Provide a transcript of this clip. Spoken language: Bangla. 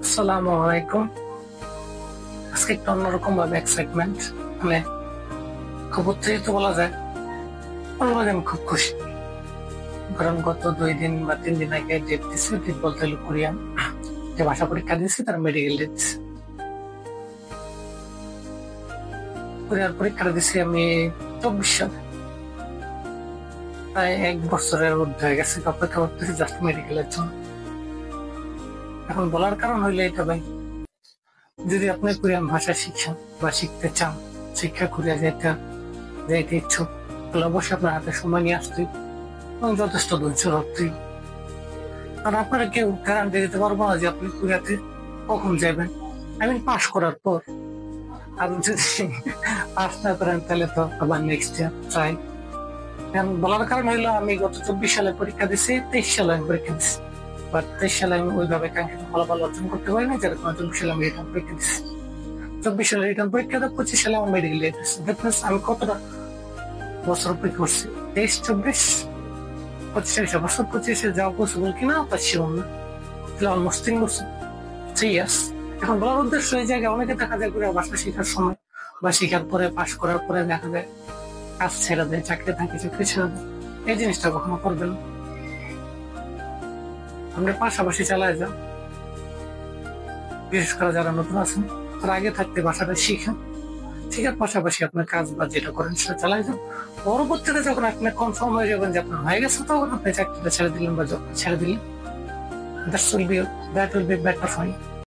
আসসালামু আলাইকুম। আজকে একটু অন্যরকম ভাবে এক্সাইটমেন্ট, মানে খুব উত্তেজিত বলা যায়। আমি খুব খুশি, কারণ গত 2 দিন বা 3 দিন আগে ডেট দিচ্ছে। ডেট বলতে হলো কোরিয়ান, যে ভাষা পরীক্ষা দিচ্ছে তার মেডিকেল ডেট। কোরিয়ার পরীক্ষাটা দিচ্ছি আমি 24 সালে, প্রায় 1 বছরের ঊর্ধ্বে হয়ে গেছে অপেক্ষা করতেছি জাস্ট মেডিকেলের জন্য। এখন বলার কারণ হইলে এটা ভাই, যদি আপনি কোরিয়ান ভাষা শিখেন বা শিখতে চান, শিক্ষা কোরিয়া যাইতে ইচ্ছুক, তাহলে অবশ্যই আপনার হাতে সময় নিয়ে আসতে এবং যথেষ্ট ধৈর্য রাখতে। কারণ আপনারা কেউ গ্যারান্টি দিতে পারবো না যে আপনি কোরিয়াতে কখন যাবেন, পাস করার পর। আর যদি পাস না করেন তাহলে তো আবার নেক্সট ইয়ার ট্রাই। বলার কারণ হইলো আমি গত 24 সালে পরীক্ষা দিচ্ছি, 23 সালে আমি পরীক্ষা দিচ্ছি, বাট 23 সালে আমি ওইভাবে কাঙ্ক্ষিত ফলাফল অর্জন করতে পারিনি, যেরকম 24 সালে আমি রিটার্ন পরীক্ষা দিচ্ছি। 24 সালে রিটার্ন পরীক্ষা দেব, 25 সালে আমার মেডিকেল ডেট আছে। আমি কতটা বছর অপেক্ষা করছি? 23, 24, 25 বছর। 25-এ যাওয়া পসিবল কিনা তা শিওর না, অলমোস্ট 3 বছর, 3 ইয়ার্স। এখন বলার উদ্দেশ্য এই জায়গায় অনেকে দেখা যায় করে ভাষা শেখার সময় বা শেখার পরে পাশ করার পরে দেখা যায় কাজ ছেড়ে দেয়, চাকরি থাকে চাকরি ছেড়ে দেয়। এই জিনিসটা কখনো করবেন না। আমরা পাশাপাশি চালায় যান, বিশেষ করে যারা নতুন আছেন তারা আগে থাকতে ভাষাটা শিখেন, শেখার পাশাপাশি আপনার কাজ বা যেটা করেন সেটা চালাই যান। পরবর্তীতে যখন আপনি কনফার্ম হয়ে যাবেন যে আপনার হয়ে গেছে, তখন আপনি চাকরিটা ছেড়ে দিলেন বা জবটা ছেড়ে দিলেন। That will be better for you.